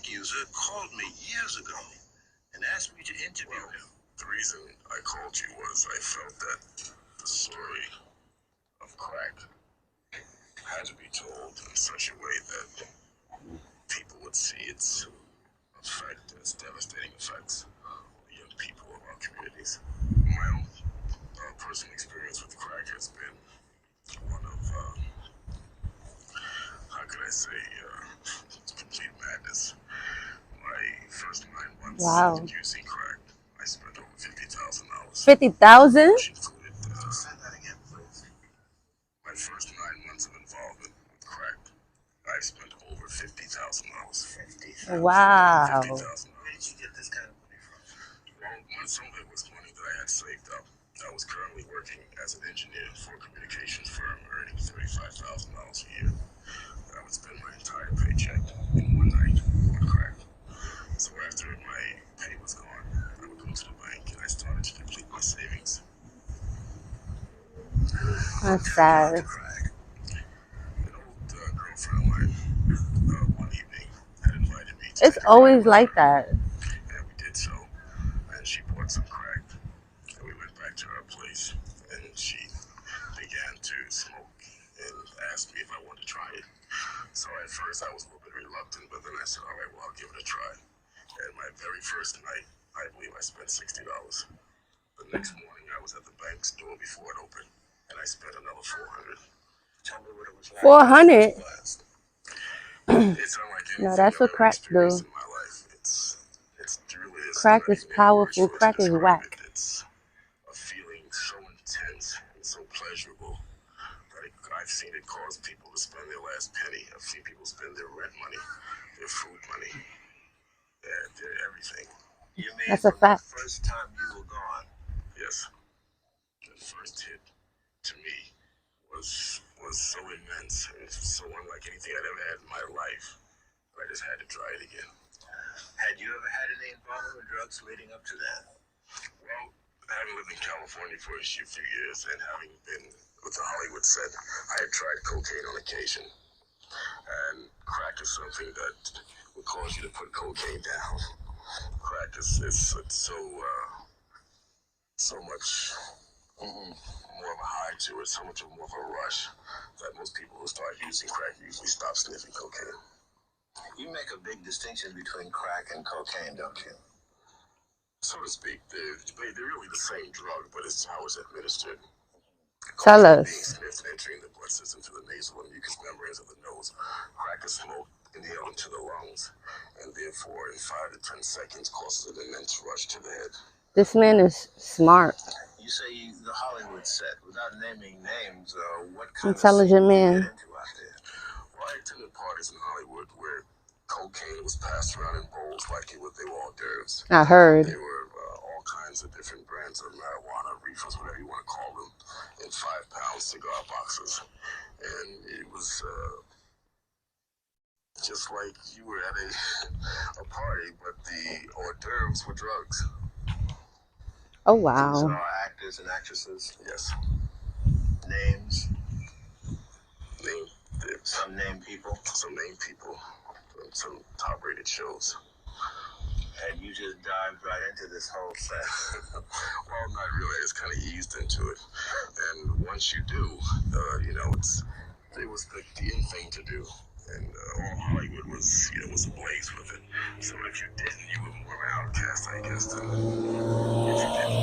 crack user called me years ago and asked me to interview him. The reason I called you was I felt that the story of crack had to be told in such a way that people would see its effect, its devastating effects on the young people of our communities. My own personal experience with crack has been one of, how could I say, complete madness. My first 9 months using crack, I spent over $50,000. 50,000? Which included, Say that again, please. my first 9 months of involvement with crack, I spent over $50,000. Wow. $50,000. Where did you get this kind of money from? Well, some of it was money that I had saved up. I was currently working as an engineer for a communications firm, earning $35,000 a year. I would spend my entire paycheck in one night on crack. So after my pay was gone, I would go to the bank and I started to complete my savings. That's sad. Crack. An old girlfriend of mine, one evening, had invited me to It's always like that. and we did so. And she bought some crack. And we went back to her place, and she began to smoke and asked me if I wanted to try it. So at first I was a little bit reluctant, but then I said, all right, well, I'll give it a try. And my very first night, I believe I spent $60. The next morning, I was at the bank's door before it opened, and I spent another $400. Tell me what it was like. 400? It's unlike anything No, that's what I've ever crack do. experienced in my life. It really is Crack not is even powerful. words Crack to is describe whack. it. It's a feeling so intense and so pleasurable that I've seen it cause people to spend their last penny. I've seen people spend their rent money, their food money, their everything. You mean That's a from the fact. first time you were gone? Yes. The first hit to me was so immense and so unlike anything I'd ever had in my life. I just had to try it again. Had you ever had any involvement with drugs leading up to that? Well, having lived in California for a few years and having been with the Hollywood set, I had tried cocaine on occasion. And crack is something that will cause you to put cocaine down. Crack is so much more of a high to it, so much more of a rush that most people who start using crack usually stop sniffing cocaine. You make a big distinction between crack and cocaine, don't you? So to speak, they're really the same drug, but it's how it's administered. Tell Cocaine being us. sniffed and entering the blood system through the nasal and mucous membranes of the nose. Crack is smoked, inhaled into the lungs, and therefore in 5 to 10 seconds causes an immense rush to the head. This man is smart. You say the Hollywood set, without naming names, what kind Intelligent of scene man. did you get into out there? Well, I attended parties in Hollywood where cocaine was passed around in bowls like they were hors d'oeuvres. I heard. There were all kinds of different brands of marijuana, reefers, whatever you want to call them, in 5-pound cigar boxes. And it was just like you were at a party, but the hors d'oeuvres were drugs. Oh, These wow. are actors and actresses. Yes. Names. Some named people. Some named people. Some top-rated shows. And you just dived right into this whole set. Well, not really. I just kind of eased into it. And once you do, it was the in thing to do. And all Hollywood was ablaze with it. So if you didn't, you were more of an outcast, I guess, than if you didn't.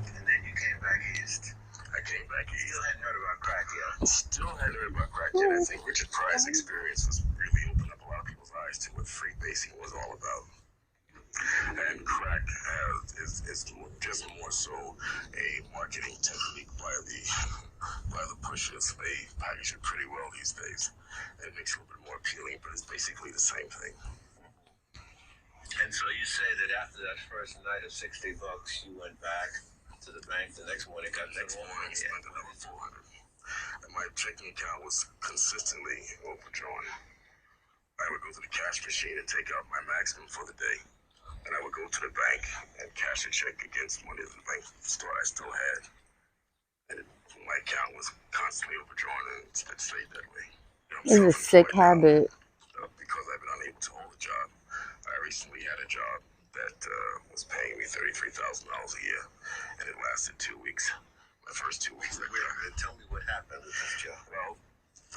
And then you came back east. I came back east. Still hadn't heard about crack yet. Still hadn't heard about crack yet. I think Richard Pryor's experience was really opened up a lot of people's eyes to what freebasing was all about. And crack is just more so a marketing technique by the pushers. They package it pretty well these days. It makes it a little bit more appealing, but it's basically the same thing. And so you say that after that first night of $60, you went back to the bank the next morning, got the next morning, spent another $400. And my checking account was consistently overdrawn. I would go to the cash machine and take out my maximum for the day. And I would go to the bank and cash a check against money that the bank store I still had. And my account was constantly overdrawn, and it stayed that way. This is a sick habit. Because I've been able to hold a job. I recently had a job that was paying me $33,000 a year, and it lasted 2 weeks. My first 2 weeks. Wait a minute, tell me what happened with this job. Well,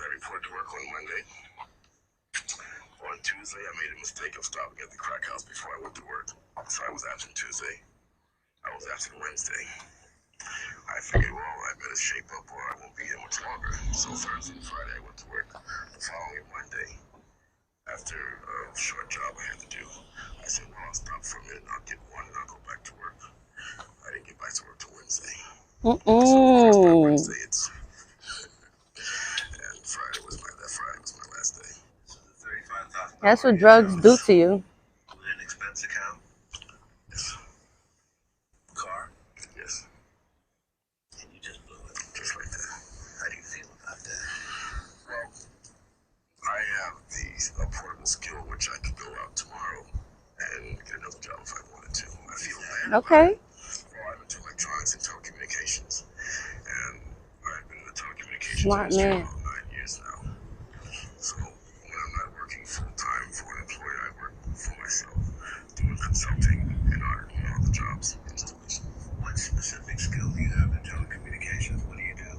I reported to work on Monday. On Tuesday, I made a mistake of stopping at the crack house before I went to work. So I was absent Tuesday. I was absent Wednesday. I figured, well, I better shape up or I won't be here much longer. So Thursday and Friday, I went to work. The following Monday, after a short job I had to do, I said, well, I'll stop for a minute and I'll get one and I'll go back to work. I didn't get back to work till Wednesday. So of course by Wednesday it's and Friday was my last day. So the $35,000. That's what drugs do to you. With an expense account? Yes. Car? Yes. And you just blew it. Just like that. How do you feel about that? Well, I have a portable skill which I could go out tomorrow and get another job if I wanted to. I feel bad. Okay. Well, I'm into electronics and telecommunications, and I've been in the telecommunications Smart industry man. about 9 years now. So when I'm not working full time for an employer, I work for myself, doing consulting and other jobs, installation. What specific skill do you have in telecommunications? What do you do?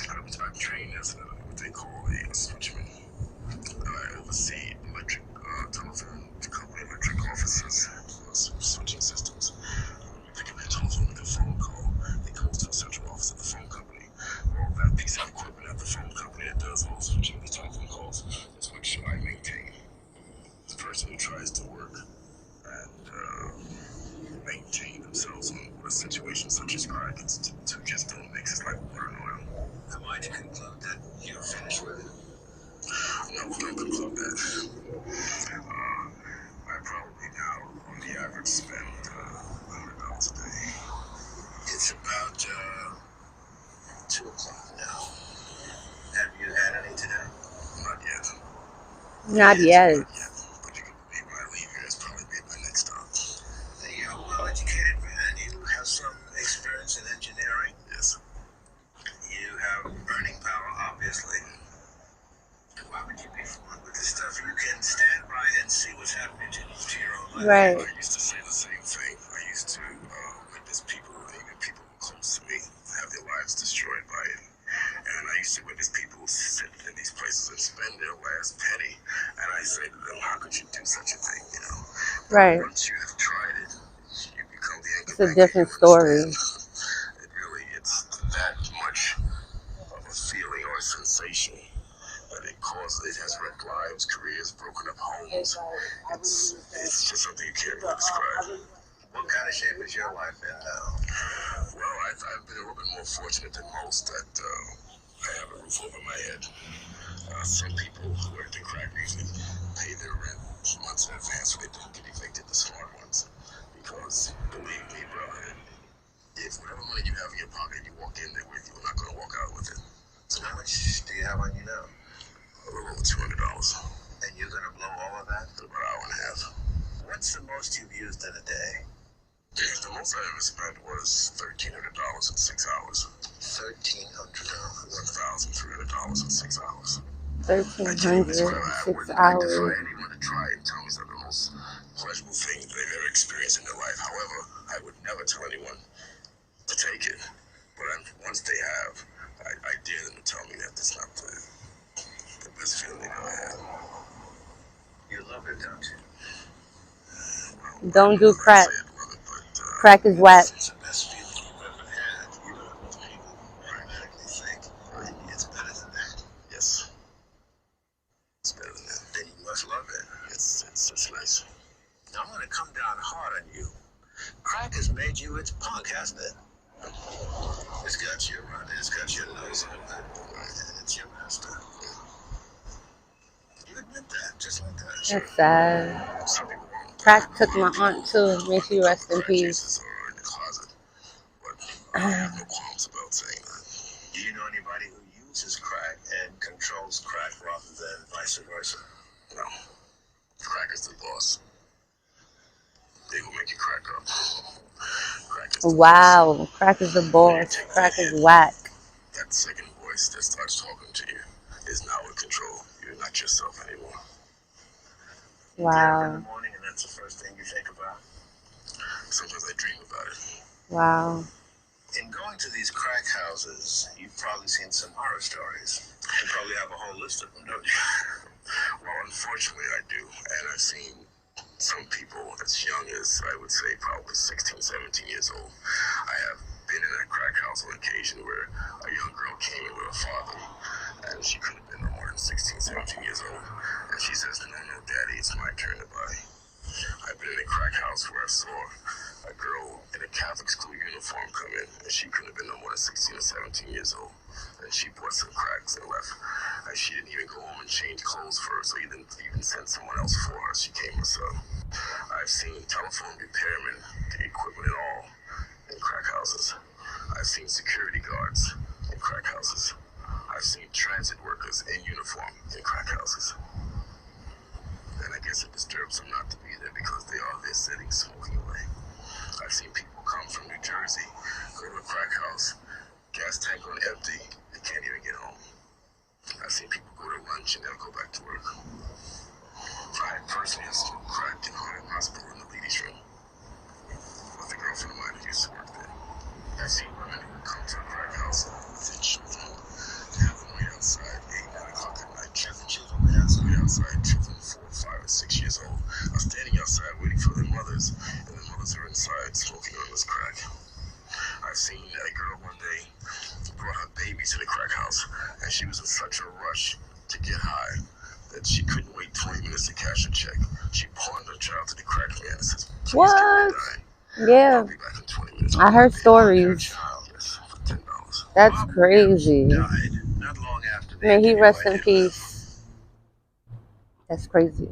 Well, I'm trained as what they call a switchman. I oversee electric telephone company electric offices, switching systems. They can be a telephone, make a phone call. They go to the central office of the phone company. Well, that piece of equipment at the phone company that does all switching the telephone calls is what should I maintain. The person who tries to work and maintain themselves in a situation such as crack, to just don't mix his life with water and oil. Am I to conclude that you're finished with it? No, we don't conclude that. I probably now, on the average, spend $100 a day. It's about 2 o'clock now. Have you had any today? Not yet. Not yet. Not yet. But you can believe when I leave here, it's probably be my next stop. You're a well-educated man. You have some experience in engineering. Yes. You have earning power, obviously. Why would you be fooled with this stuff? You can stand by and see what's happening to your own life. Right. I used to say the same thing. I used to witness people, even people who were close to me, have their lives destroyed by it. And I used to witness people sit in these places and spend their last penny. And I say to them, how could you do such a thing, you know? Right. Once you have tried it, you become the anchor. It's a different story. It really, it's that much of a feeling or a sensation that it causes. It has wrecked lives, careers, broken up homes. It's just something you can't really describe. What kind of shape is your life in now? Well, I've been a little bit more fortunate than most that I have a roof over my head. Some people who are into crack usually pay their rent months in advance so they don't get evicted, the smart ones. Because, believe me, brother, if whatever money you have in your pocket, you walk in there with, you're not going to walk out with it. So how much do you have on you now? A little over $200. And you're going to blow all of that? About an hour and a half. What's the most you've used in a day? The most I ever spent was $1,300 in 6 hours. $1,300. $1,300 in 6 hours. 1,300, 6 I hours. defy anyone to try it and tell me it's the most pleasurable thing they've ever experienced in their life. However, I would never tell anyone to take it. But once they have, I dare them to tell me that it's not the best feeling they've ever had. You love it, don't you? Well, Don't do crack. I say I love it, but, Crack is whack. It's the best feeling you've ever had. You don't automatically think it's better than that. yes, it's better than that. Then you must love it. It's nice. Now I'm going to come down hard on you. Crack has made you its punk, hasn't it? It's got you around it. It's got your nose on it. And it's your master. You admit that, just like that. That's sad. Some people won't. Crack took my aunt too. May she rest in Crack peace. users are in the closet, but I have no qualms about saying that. Do you know anybody who uses crack and controls crack rather than vice versa? No. Crack is the boss. They will make you crack up. Crack is the boss. Wow. Crack is the boss. Crack is whack. That second voice that starts talking to you is now in control. You're not yourself anymore. You get up in Wow. the morning and that's the first thing you think about. Sometimes I dream about it. Wow. In going to these crack houses, you've probably seen some horror stories. You probably have a whole list of them, don't you? Well, unfortunately, I do. And I've seen some people as young as, I would say, probably 16, 17 years old. I have been in a crack house on occasion where a young girl came in with her father, and she could have been no more than 16, 17 years old. And she says, no, daddy, it's my turn to buy. I've been in a crack house where I saw a girl in a Catholic school uniform come in, and she couldn't have been no more than 16 or 17 years old. And she bought some cracks and left. And she didn't even go home and change clothes for her, so you didn't even send someone else for her. She came herself. I've seen telephone repairmen, the equipment and all, in crack houses. I've seen security guards in crack houses. I've seen transit workers in uniform in crack houses. And I guess it disturbs them not to be there because they are there sitting, smoking away. I've seen people come from New Jersey, go to a crack house, gas tank on empty, they can't even get home. I've seen people go to lunch and they'll go back to work. I personally have smoked crack in Harlem Hospital in the ladies' room with a girlfriend of mine who used to work there. I've seen women who come to a crack house with their children. They have them wait outside 8, 9 o'clock at night. Children wait outside, children 4, 5, and 6 years old are standing outside waiting for their mothers, and the mothers are inside smoking on this crack. I've seen a girl one day brought her baby to the crack house, and she was in such a rush to get high that she couldn't wait 20 minutes to cash a check. She pawned her child to the crack man and says, please get me dying. Yeah. I'll be back in 20 minutes. I heard stories. Yes, for $10. That's crazy. Died not long after the May he interview rest I in did with him. peace. That's crazy.